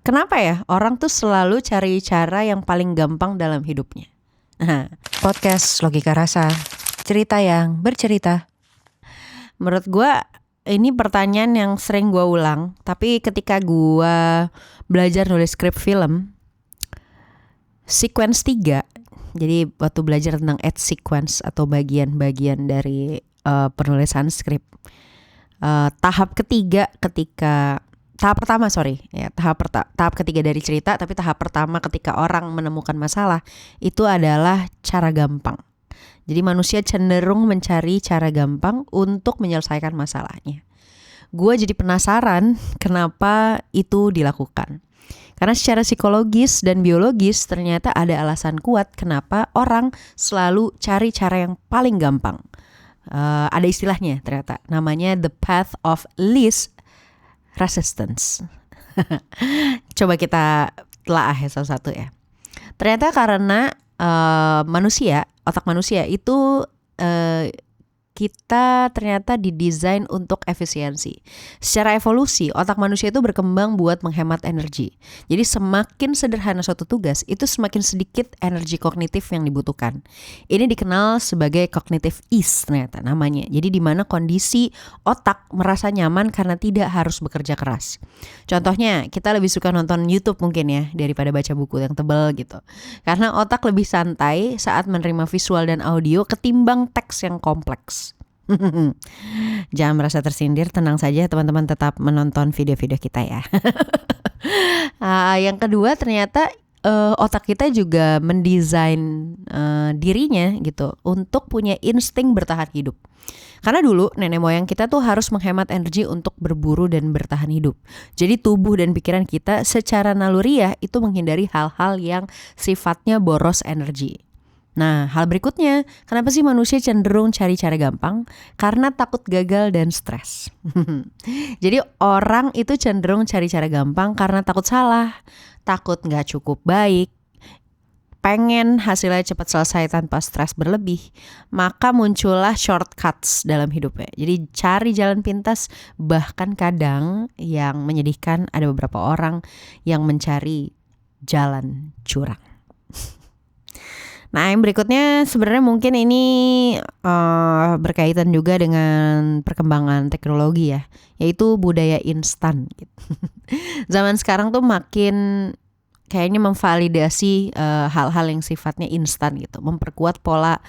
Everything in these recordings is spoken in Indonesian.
Kenapa ya orang tuh selalu cari cara yang paling gampang dalam hidupnya? Podcast Logika Rasa, cerita yang bercerita. Menurut gue ini pertanyaan yang sering gue ulang. Tapi ketika gue belajar nulis skrip film, sequence 3, jadi waktu belajar tentang edge sequence atau bagian-bagian dari penulisan skrip, tahap ketiga dari cerita, tapi tahap pertama ketika orang menemukan masalah itu adalah cara gampang. Jadi manusia cenderung mencari cara gampang untuk menyelesaikan masalahnya. Gue jadi penasaran kenapa itu dilakukan. Karena secara psikologis dan biologis ternyata ada alasan kuat kenapa orang selalu cari cara yang paling gampang. Ada istilahnya ternyata, namanya the path of least resistance. Coba kita telah satu-satu ya. Ternyata karena otak manusia itu kita ternyata didesain untuk efisiensi. Secara evolusi, otak manusia itu berkembang buat menghemat energi. Jadi semakin sederhana suatu tugas, itu semakin sedikit energi kognitif yang dibutuhkan. Ini dikenal sebagai cognitive ease ternyata namanya. Jadi di mana kondisi otak merasa nyaman karena tidak harus bekerja keras. Contohnya, kita lebih suka nonton YouTube mungkin ya daripada baca buku yang tebal gitu. Karena otak lebih santai saat menerima visual dan audio ketimbang teks yang kompleks. Jangan merasa tersindir, tenang saja teman-teman, tetap menonton video-video kita ya. Yang kedua ternyata otak kita juga mendesain dirinya gitu untuk punya insting bertahan hidup. Karena dulu nenek moyang kita tuh harus menghemat energi untuk berburu dan bertahan hidup. Jadi tubuh dan pikiran kita secara naluriah itu menghindari hal-hal yang sifatnya boros energi. Nah, hal berikutnya, kenapa sih manusia cenderung cari cara gampang? Karena takut gagal dan stres. Jadi orang itu cenderung cari cara gampang karena takut salah, takut gak cukup baik, pengen hasilnya cepat selesai tanpa stres berlebih. Maka muncullah shortcuts dalam hidupnya. Jadi cari jalan pintas, bahkan kadang yang menyedihkan ada beberapa orang yang mencari jalan curang. Nah, yang berikutnya sebenarnya mungkin ini berkaitan juga dengan perkembangan teknologi ya, yaitu budaya instan gitu. Zaman sekarang tuh makin kayaknya memvalidasi hal-hal yang sifatnya instan gitu, memperkuat pola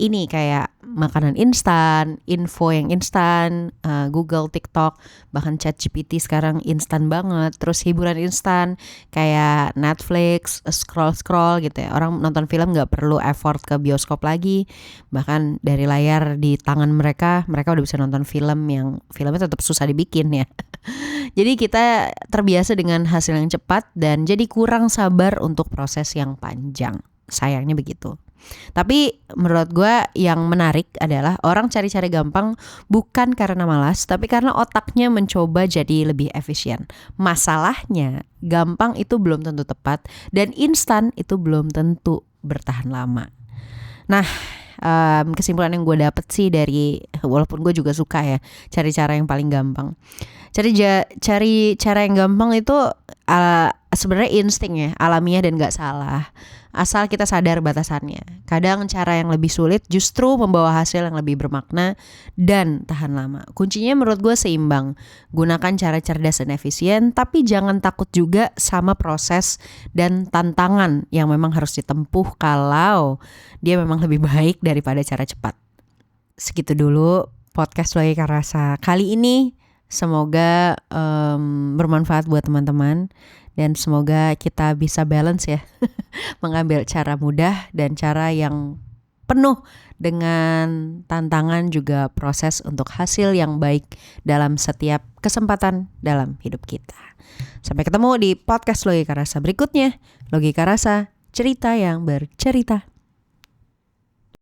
ini kayak makanan instan, info yang instan, Google, TikTok, bahkan ChatGPT sekarang instan banget. Terus hiburan instan kayak Netflix, scroll gitu ya. Orang nonton film gak perlu effort ke bioskop lagi. Bahkan dari layar di tangan mereka udah bisa nonton film yang filmnya tetap susah dibikin ya. Jadi kita terbiasa dengan hasil yang cepat dan jadi kurang sabar untuk proses yang panjang. Sayangnya begitu. Tapi menurut gue yang menarik adalah orang cari cara gampang bukan karena malas, tapi karena otaknya mencoba jadi lebih efisien. Masalahnya gampang itu belum tentu tepat dan instan itu belum tentu bertahan lama. Nah, kesimpulan yang gue dapet sih dari, walaupun gue juga suka ya cari cara yang paling gampang, cari cara yang gampang itu sebenarnya insting ya, alamiah dan gak salah, asal kita sadar batasannya. Kadang cara yang lebih sulit justru membawa hasil yang lebih bermakna dan tahan lama. Kuncinya menurut gue seimbang. Gunakan cara cerdas dan efisien, tapi jangan takut juga sama proses dan tantangan yang memang harus ditempuh kalau dia memang lebih baik daripada cara cepat. Segitu dulu podcast Logika Rasa kali ini. Semoga bermanfaat buat teman-teman dan semoga kita bisa balance ya mengambil cara mudah dan cara yang penuh dengan tantangan juga proses untuk hasil yang baik dalam setiap kesempatan dalam hidup kita. Sampai ketemu di podcast Logika Rasa berikutnya. Logika Rasa, cerita yang bercerita.